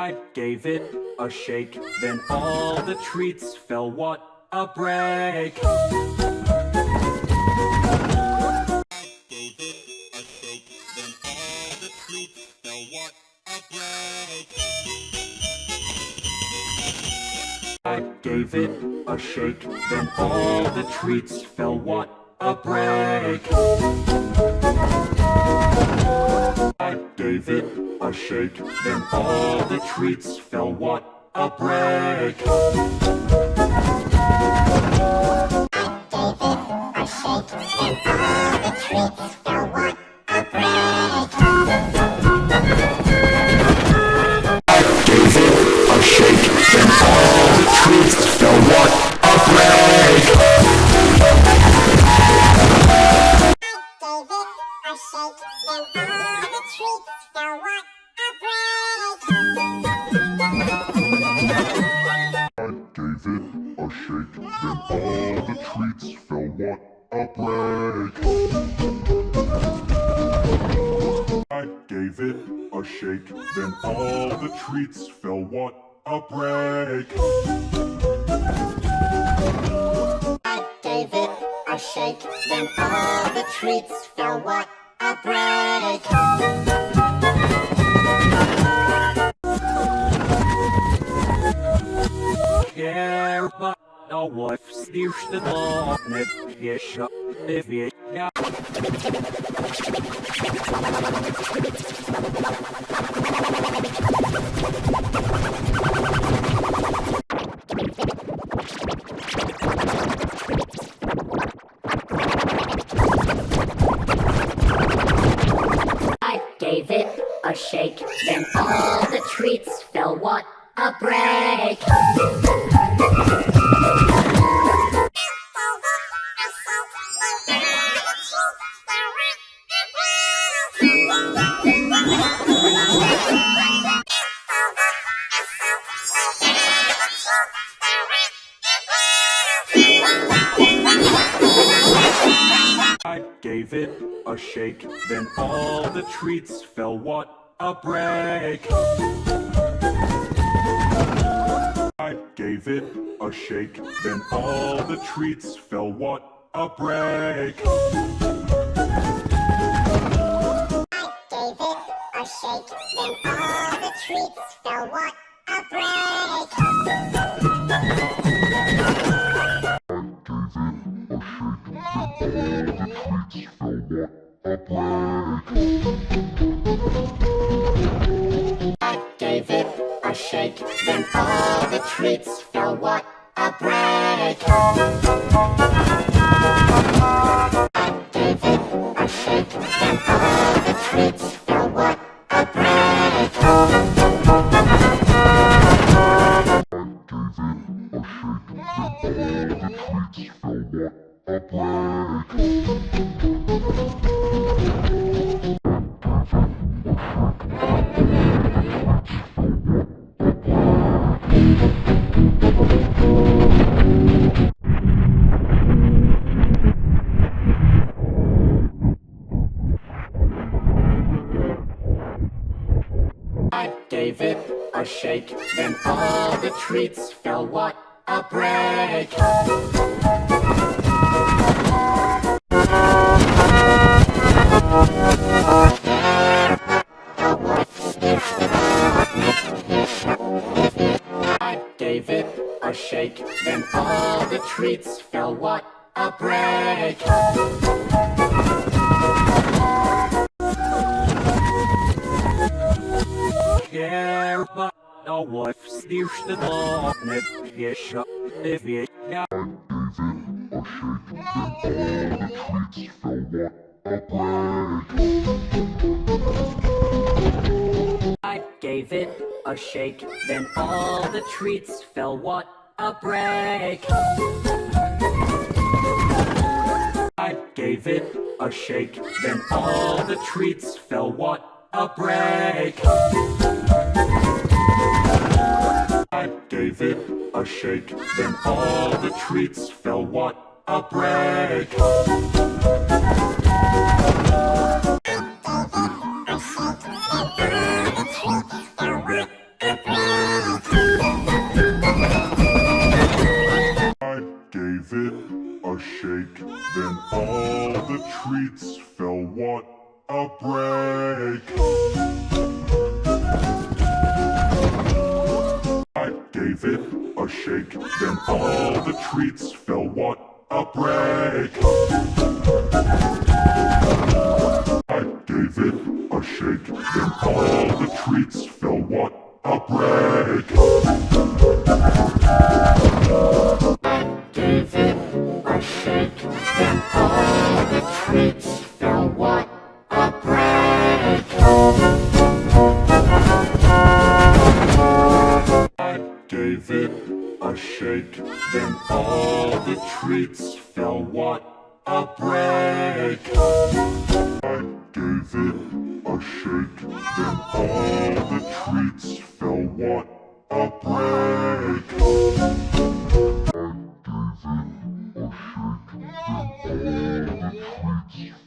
I gave it a shake, then all the treats fell. What a break! Gave it a shake, then all the treats fell. What a break! I gave it a shake, then all the treats fell. What a break! I gave it a shake, then all the treats fell. What a break! Gave it a shake, then all the treats fell. What a break! I gave it a shake, then all the treats fell. What a break! I gave it a shake, then all the treats fell. What a break! But no life steers the law, I gave it a shake, then all the treats fell. What a break! I gave it a shake, then all the treats fell. What a break! I gave it a shake, then all the treats fell. What a break! I gave it a shake, then all the treats fell. What a break! I gave it a shake, then all the treats fell. What a break! I gave it a shake, then all the treats fell. What a break! I gave it a shake, then all the treats fell. What a break! I gave it a shake, then all the treats fell. What a break! But no life steers the law, I gave it a shake, then all the treats fell. What a break! I gave it a shake, then all the treats fell. What a break! I gave it a shake, then all the treats fell. What a break! I gave it a shake, then all the treats fell. What a break! I gave it a shake, then all the treats fell. What a break! shake, then all the treats fell. What a break! I gave it a shake, then all the treats fell. What a break! Gave it a shake, then all the treats fell. What a break! I gave it a shake, then all the treats fell. What a break! I gave it a shake, then all the treats fell. What a break! I gave it a shake, then all the treats